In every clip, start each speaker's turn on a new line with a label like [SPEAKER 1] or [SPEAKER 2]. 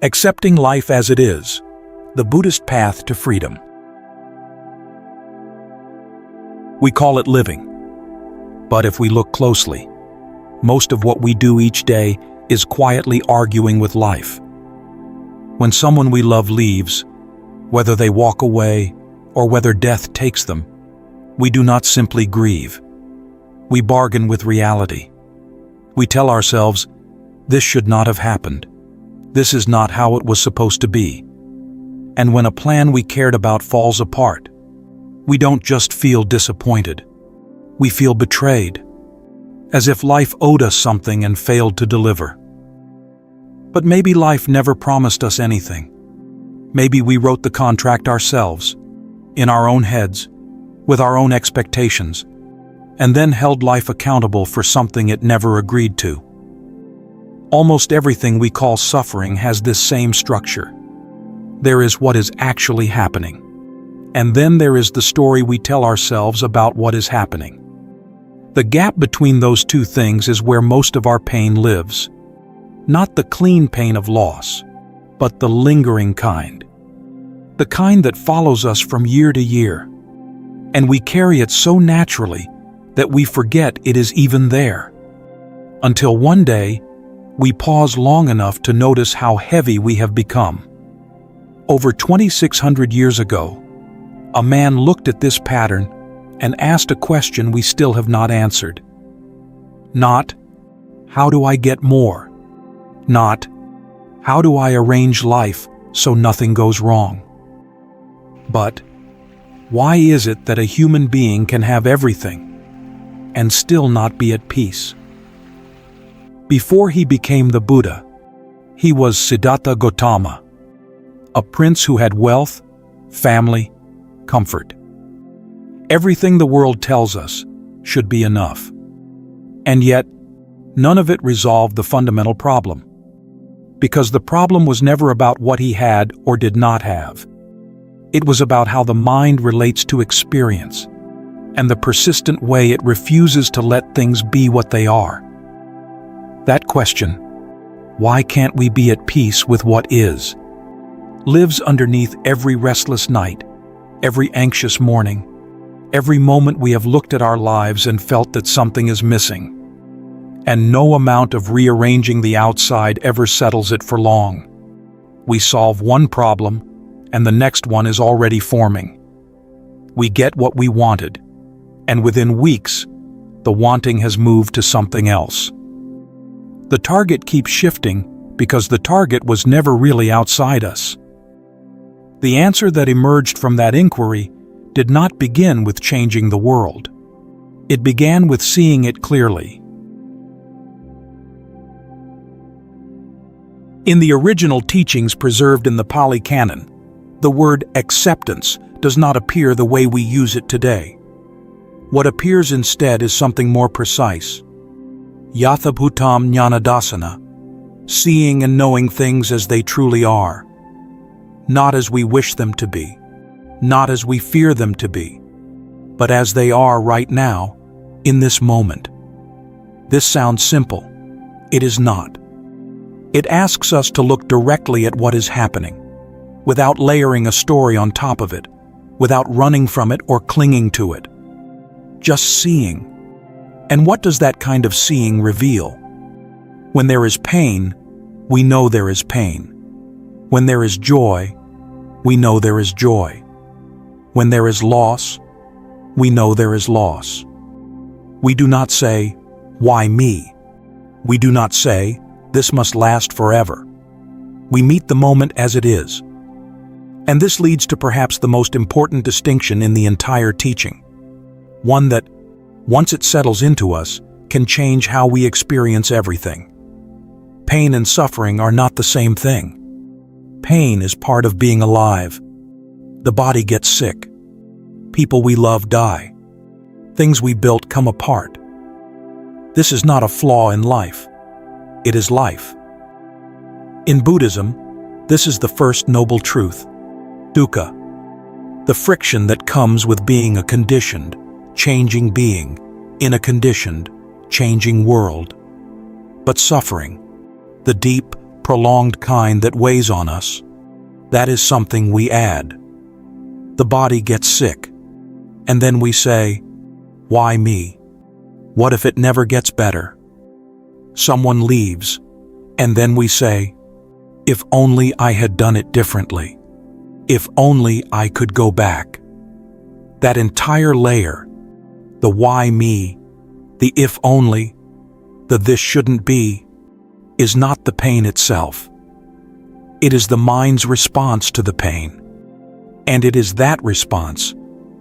[SPEAKER 1] Accepting life as it is, the Buddhist path to freedom. We call it living. But if we look closely, most of what we do each day is quietly arguing with life. When someone we love leaves, whether they walk away or whether death takes them, we do not simply grieve. We bargain with reality. We tell ourselves, this should not have happened. This is not how it was supposed to be. And when a plan we cared about falls apart, we don't just feel disappointed. We feel betrayed, as if life owed us something and failed to deliver. But maybe life never promised us anything. Maybe we wrote the contract ourselves, in our own heads, with our own expectations, and then held life accountable for something it never agreed to. Almost everything we call suffering has this same structure. There is what is actually happening, and then there is the story we tell ourselves about what is happening. The gap between those two things is where most of our pain lives. Not the clean pain of loss, but the lingering kind. The kind that follows us from year to year. And we carry it so naturally that we forget it is even there. Until one day, we pause long enough to notice how heavy we have become. Over 2,600 years ago, a man looked at this pattern and asked a question we still have not answered. Not, how do I get more? Not, how do I arrange life so nothing goes wrong? But, why is it that a human being can have everything and still not be at peace? Before he became the Buddha, he was Siddhartha Gautama, a prince who had wealth, family, comfort. Everything the world tells us should be enough. And yet, none of it resolved the fundamental problem. Because the problem was never about what he had or did not have. It was about how the mind relates to experience, and the persistent way it refuses to let things be what they are. That question, why can't we be at peace with what is, lives underneath every restless night, every anxious morning, every moment we have looked at our lives and felt that something is missing. And no amount of rearranging the outside ever settles it for long. We solve one problem, and the next one is already forming. We get what we wanted, and within weeks, the wanting has moved to something else. The target keeps shifting because the target was never really outside us. The answer that emerged from that inquiry did not begin with changing the world. It began with seeing it clearly. In the original teachings preserved in the Pali Canon, the word acceptance does not appear the way we use it today. What appears instead is something more precise. Yathabhutam Jnanadasana, seeing and knowing things as they truly are. Not as we wish them to be, not as we fear them to be, but as they are right now, in this moment. This sounds simple. It is not. It asks us to look directly at what is happening, without layering a story on top of it, without running from it or clinging to it. Just seeing. And what does that kind of seeing reveal? When there is pain, we know there is pain. When there is joy, we know there is joy. When there is loss, we know there is loss. We do not say, why me? We do not say, this must last forever. We meet the moment as it is. And this leads to perhaps the most important distinction in the entire teaching. One that, once it settles into us, can change how we experience everything. Pain and suffering are not the same thing. Pain is part of being alive. The body gets sick. People we love die. Things we built come apart. This is not a flaw in life. It is life. In Buddhism, this is the first noble truth. Dukkha, the friction that comes with being a conditioned, changing being in a conditioned, changing world. But suffering, the deep, prolonged kind that weighs on us. That is something we add. The body gets sick, and then we say, "Why me? What if it never gets better?" Someone leaves, and then we say, "If only I had done it differently. If only I could go back." That entire layer, the why me, the if only, the this shouldn't be, is not the pain itself. It is the mind's response to the pain. And it is that response,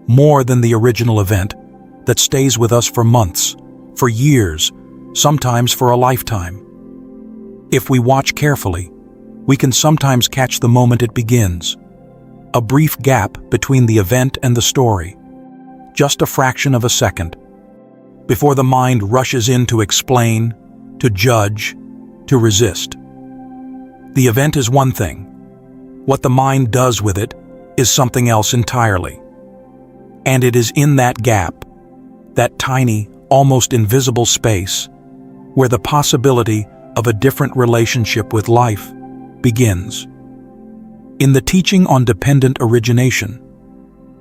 [SPEAKER 1] more than the original event, that stays with us for months, for years, sometimes for a lifetime. If we watch carefully, we can sometimes catch the moment it begins. A brief gap between the event and the story. Just a fraction of a second. Before the mind rushes in to explain, to judge, to resist. The event is one thing. What the mind does with it is something else entirely. And it is in that gap, that tiny, almost invisible space, where the possibility of a different relationship with life begins. In the teaching on dependent origination,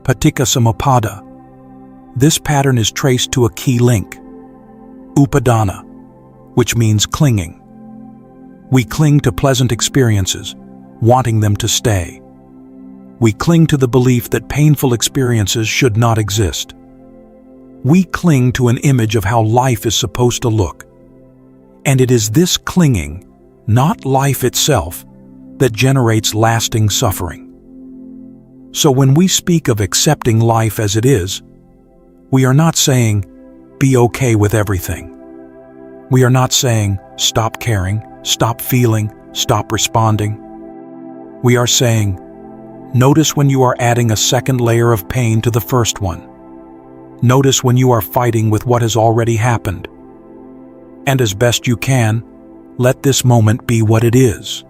[SPEAKER 1] Paticca-Samuppada, this pattern is traced to a key link, upadana, which means clinging. We cling to pleasant experiences, wanting them to stay. We cling to the belief that painful experiences should not exist. We cling to an image of how life is supposed to look. And it is this clinging, not life itself, that generates lasting suffering. So when we speak of accepting life as it is, we are not saying, be okay with everything. We are not saying, stop caring, stop feeling, stop responding. We are saying, notice when you are adding a second layer of pain to the first one. Notice when you are fighting with what has already happened. And as best you can, let this moment be what it is,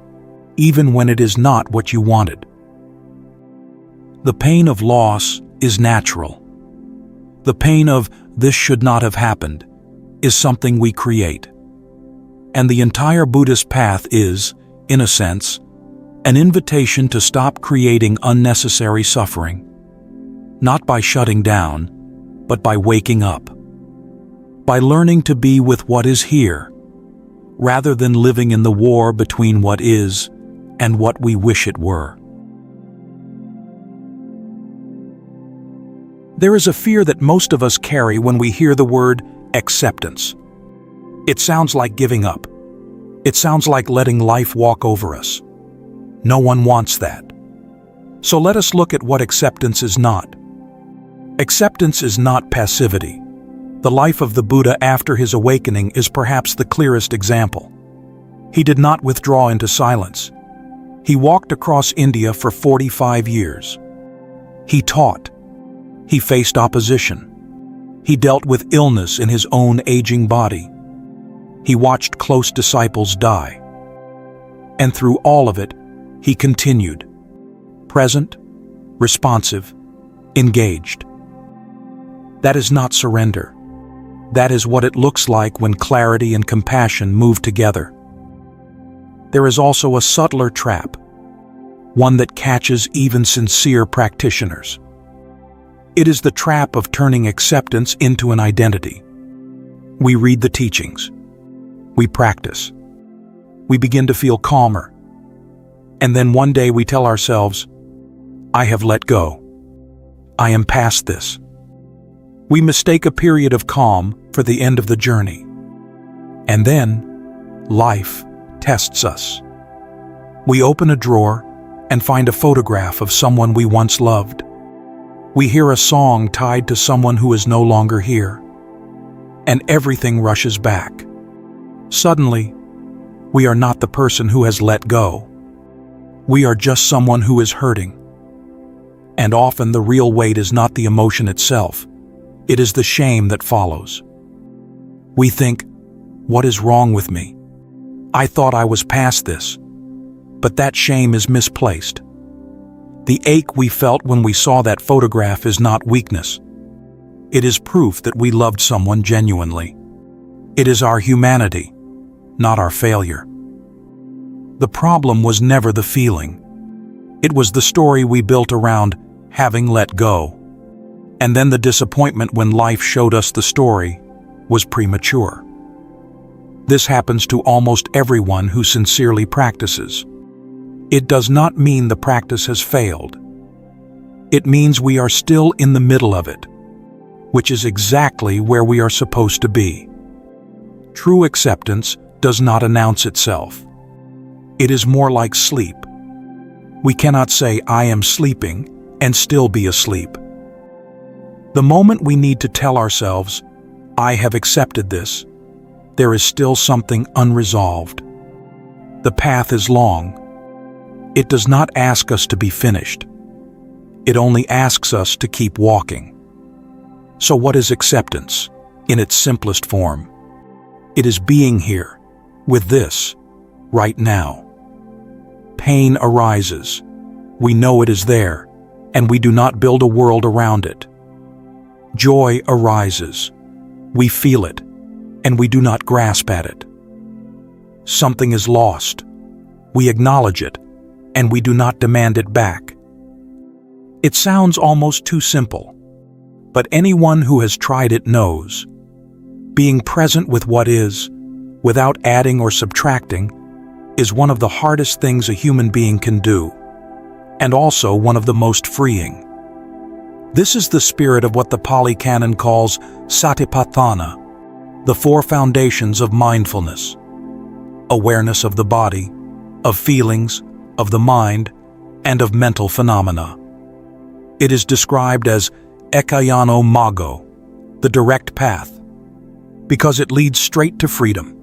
[SPEAKER 1] even when it is not what you wanted. The pain of loss is natural. The pain of this should not have happened is something we create. And the entire Buddhist path is, in a sense, an invitation to stop creating unnecessary suffering, not by shutting down, but by waking up, by learning to be with what is here, rather than living in the war between what is and what we wish it were. There is a fear that most of us carry when we hear the word acceptance. It sounds like giving up. It sounds like letting life walk over us. No one wants that. So let us look at what acceptance is not. Acceptance is not passivity. The life of the Buddha after his awakening is perhaps the clearest example. He did not withdraw into silence. He walked across India for 45 years. He taught. He faced opposition. He dealt with illness in his own aging body. He watched close disciples die. And through all of it, he continued, present, responsive, engaged. That is not surrender. That is what it looks like when clarity and compassion move together. There is also a subtler trap, one that catches even sincere practitioners. It is the trap of turning acceptance into an identity. We read the teachings. We practice. We begin to feel calmer. And then one day we tell ourselves, I have let go. I am past this. We mistake a period of calm for the end of the journey. And then, life tests us. We open a drawer and find a photograph of someone we once loved. We hear a song tied to someone who is no longer here. And everything rushes back. Suddenly, we are not the person who has let go. We are just someone who is hurting. And often the real weight is not the emotion itself. It is the shame that follows. We think, what is wrong with me? I thought I was past this. But that shame is misplaced. The ache we felt when we saw that photograph is not weakness. It is proof that we loved someone genuinely. It is our humanity, not our failure. The problem was never the feeling. It was the story we built around having let go. And then the disappointment when life showed us the story was premature. This happens to almost everyone who sincerely practices. It does not mean the practice has failed. It means we are still in the middle of it, which is exactly where we are supposed to be. True acceptance does not announce itself. It is more like sleep. We cannot say, "I am sleeping," and still be asleep. The moment we need to tell ourselves, "I have accepted this," there is still something unresolved. The path is long. It does not ask us to be finished. It only asks us to keep walking. So what is acceptance, in its simplest form? It is being here, with this, right now. Pain arises. We know it is there, and we do not build a world around it. Joy arises. We feel it, and we do not grasp at it. Something is lost. We acknowledge it, and we do not demand it back. It sounds almost too simple, but anyone who has tried it knows. Being present with what is, without adding or subtracting, is one of the hardest things a human being can do, and also one of the most freeing. This is the spirit of what the Pali Canon calls satipatthana, the four foundations of mindfulness: awareness of the body, of feelings, of the mind, and of mental phenomena. It is described as 𝐂𝐴𝐻, the direct path, because it leads straight to freedom.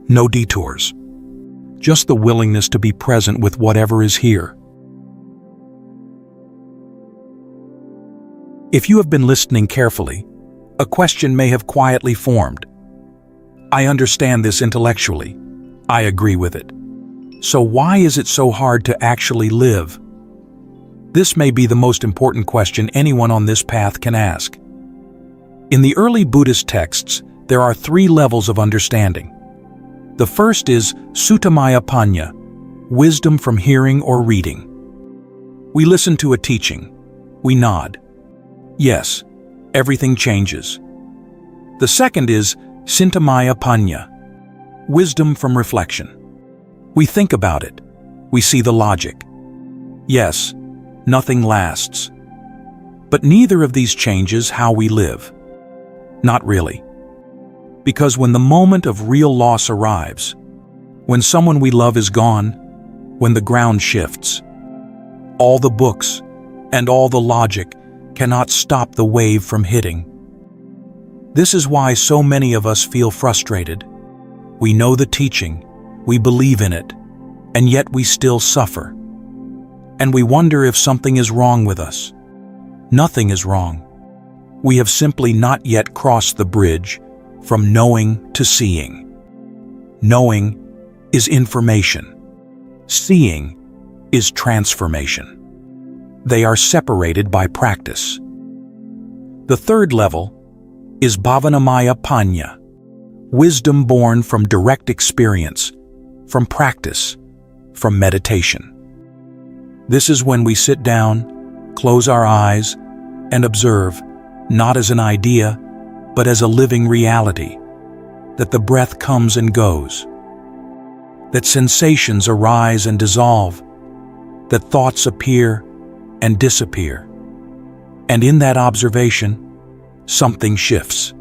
[SPEAKER 1] No detours. Just the willingness to be present with whatever is here. If you have been listening carefully, a question may have quietly formed. I understand this intellectually. I agree with it. So why is it so hard to actually live? This may be the most important question anyone on this path can ask. In the early Buddhist texts, there are 3 levels of understanding. The first is Suttamaya Panya, wisdom from hearing or reading. We listen to a teaching. We nod. Yes, everything changes. The second is Cintamaya Panya, wisdom from reflection. We think about it. We see the logic. Yes, nothing lasts. But neither of these changes how we live. Not really. Because when the moment of real loss arrives, when someone we love is gone, when the ground shifts, all the books and all the logic cannot stop the wave from hitting. This is why so many of us feel frustrated. We know the teaching, we believe in it, and yet we still suffer. And we wonder if something is wrong with us. Nothing is wrong. We have simply not yet crossed the bridge from knowing to seeing. Knowing is information. Seeing is transformation. They are separated by practice. The third level is Bhavanamaya Panya, wisdom born from direct experience, from practice, from meditation. This is when we sit down, close our eyes, and observe, not as an idea, but as a living reality, that the breath comes and goes, that sensations arise and dissolve, that thoughts appear and disappear. And in that observation, something shifts.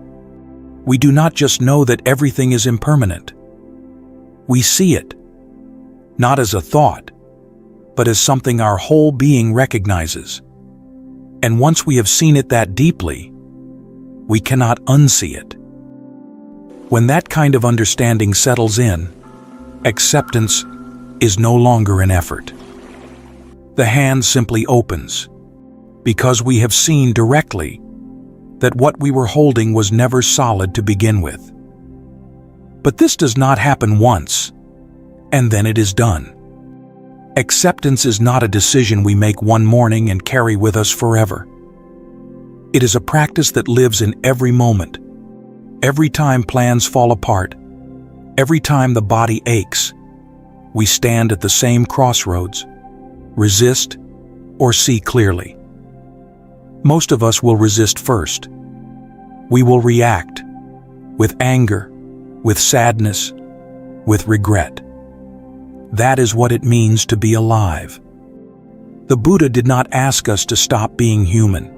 [SPEAKER 1] We do not just know that everything is impermanent. We see it, not as a thought, but as something our whole being recognizes. And once we have seen it that deeply, we cannot unsee it. When that kind of understanding settles in, acceptance is no longer an effort. The hand simply opens, because we have seen directly that what we were holding was never solid to begin with. But this does not happen once, and then it is done. Acceptance is not a decision we make one morning and carry with us forever. It is a practice that lives in every moment, every time plans fall apart, every time the body aches, We stand at the same crossroads: resist or see clearly. Most of us will resist first. We will react with anger, with sadness, with regret. That is what it means to be alive. The Buddha did not ask us to stop being human.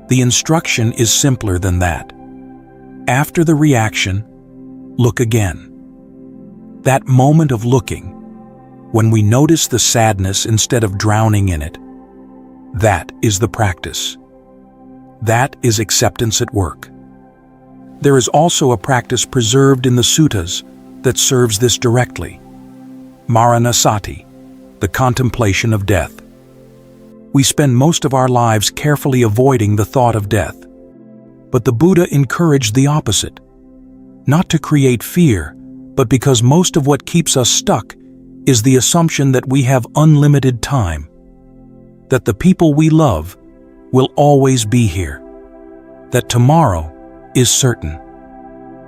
[SPEAKER 1] The instruction is simpler than that. After the reaction, look again. That moment of looking, when we notice the sadness instead of drowning in it, that is the practice. That is acceptance at work. There is also a practice preserved in the suttas that serves this directly: Maranasati, the contemplation of death. We spend most of our lives carefully avoiding the thought of death. But the Buddha encouraged the opposite. Not to create fear, but because most of what keeps us stuck is the assumption that we have unlimited time, that the people we love will always be here, that tomorrow is certain.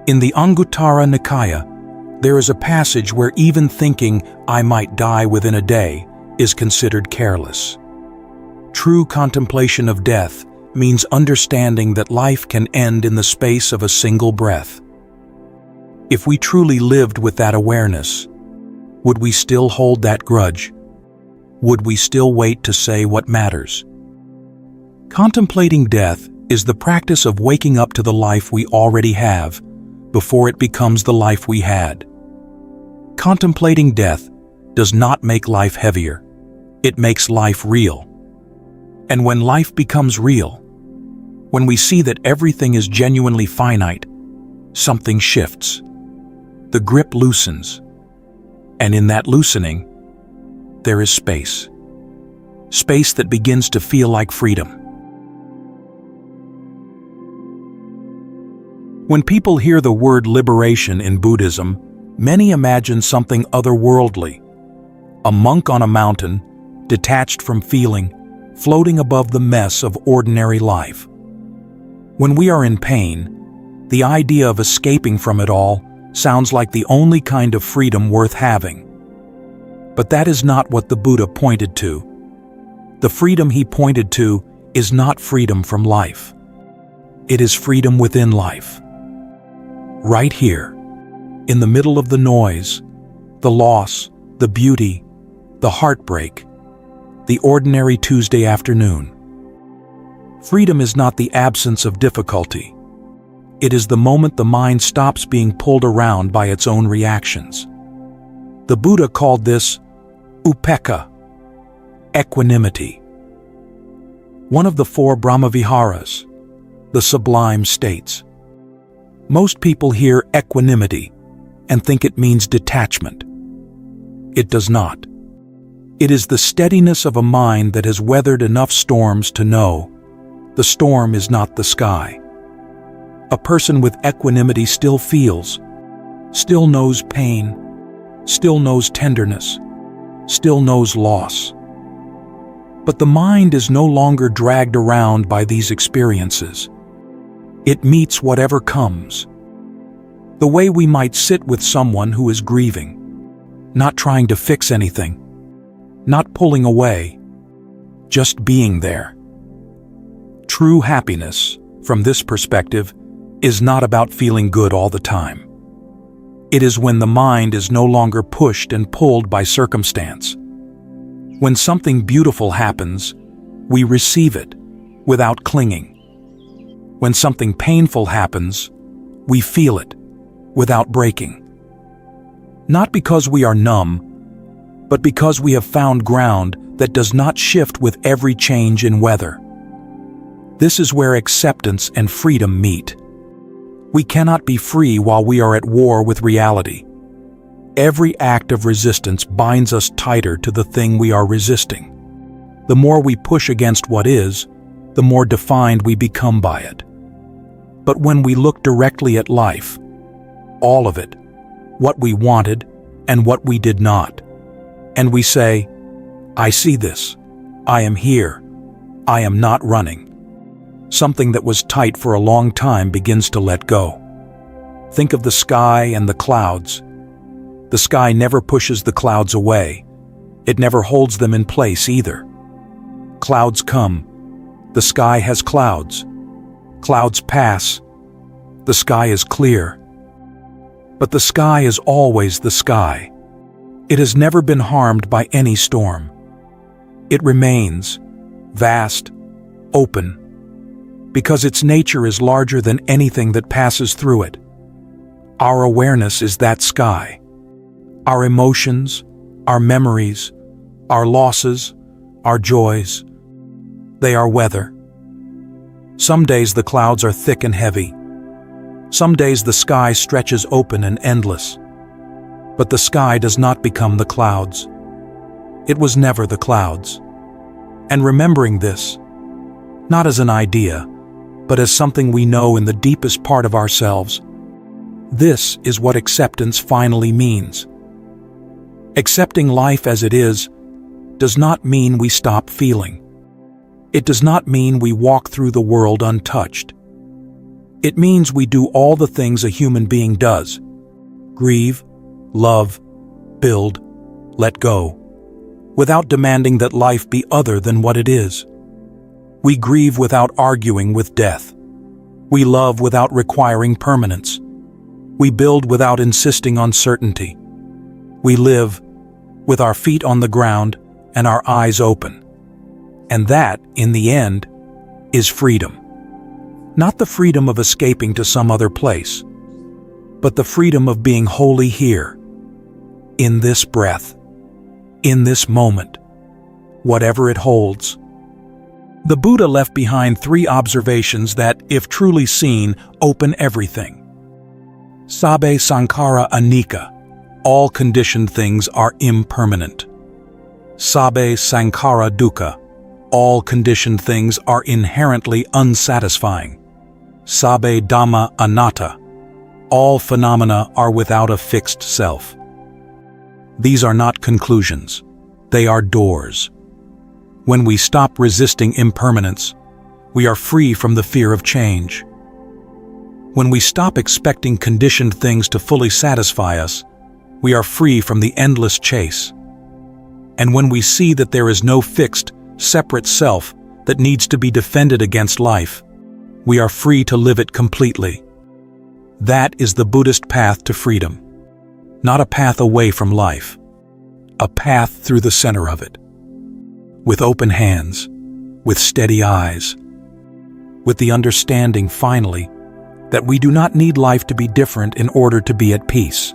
[SPEAKER 1] In the Anguttara Nikaya, there is a passage where even thinking I might die within a day is considered careless. True contemplation of death means understanding that life can end in the space of a single breath. If we truly lived with that awareness, would we still hold that grudge? Would we still wait to say what matters? Contemplating death is the practice of waking up to the life we already have before it becomes the life we had. Contemplating death does not make life heavier. It makes life real. And when life becomes real, when we see that everything is genuinely finite, something shifts. The grip loosens. And in that loosening, there is space. Space that begins to feel like freedom. When people hear the word liberation in Buddhism, many imagine something otherworldly. A monk on a mountain, detached from feeling, floating above the mess of ordinary life. When we are in pain, the idea of escaping from it all sounds like the only kind of freedom worth having. But that is not what the Buddha pointed to. The freedom he pointed to is not freedom from life. It is freedom within life. Right here, in the middle of the noise, the loss, the beauty, the heartbreak, the ordinary Tuesday afternoon. Freedom is not the absence of difficulty. It is the moment the mind stops being pulled around by its own reactions. The Buddha called this upekkha, equanimity. One of the 4 Brahmaviharas, the sublime states. Most people hear equanimity and think it means detachment. It does not. It is the steadiness of a mind that has weathered enough storms to know the storm is not the sky. A person with equanimity still feels, still knows pain, still knows tenderness, still knows loss. But the mind is no longer dragged around by these experiences. It meets whatever comes. The way we might sit with someone who is grieving, not trying to fix anything, not pulling away, just being there. True happiness, from this perspective, is not about feeling good all the time. It is when the mind is no longer pushed and pulled by circumstance. When something beautiful happens, we receive it without clinging. When something painful happens, we feel it without breaking. Not because we are numb, but because we have found ground that does not shift with every change in weather. This is where acceptance and freedom meet. We cannot be free while we are at war with reality. Every act of resistance binds us tighter to the thing we are resisting. The more we push against what is, the more defined we become by it. But when we look directly at life, all of it, what we wanted and what we did not, and we say, I see this, I am here, I am not running. Something that was tight for a long time begins to let go. Think of the sky and the clouds. The sky never pushes the clouds away. It never holds them in place either. Clouds come. The sky has clouds. Clouds pass. The sky is clear. But the sky is always the sky. It has never been harmed by any storm. It remains vast, open, because its nature is larger than anything that passes through it. Our awareness is that sky. Our emotions, our memories, our losses, our joys, they are weather. Some days the clouds are thick and heavy. Some days the sky stretches open and endless. But the sky does not become the clouds. It was never the clouds. And remembering this, not as an idea, but as something we know in the deepest part of ourselves, this is what acceptance finally means. Accepting life as it is does not mean we stop feeling. It does not mean we walk through the world untouched. It means we do all the things a human being does: grieve, love, build, let go, without demanding that life be other than what it is. We grieve without arguing with death. We love without requiring permanence. We build without insisting on certainty. We live with our feet on the ground and our eyes open. And that, in the end, is freedom. Not the freedom of escaping to some other place, but the freedom of being wholly here, in this breath, in this moment, whatever it holds. The Buddha left behind 3 observations that, if truly seen, open everything. Sabbe sankhara anicca, all conditioned things are impermanent. Sabbe sankhara dukkha, all conditioned things are inherently unsatisfying. Sabbe dhamma anatta, all phenomena are without a fixed self. These are not conclusions, they are doors. When we stop resisting impermanence, we are free from the fear of change. When we stop expecting conditioned things to fully satisfy us, we are free from the endless chase. And when we see that there is no fixed, separate self that needs to be defended against life, we are free to live it completely. That is the Buddhist path to freedom. Not a path away from life, a path through the center of it. With open hands, with steady eyes, with the understanding, finally, that we do not need life to be different in order to be at peace.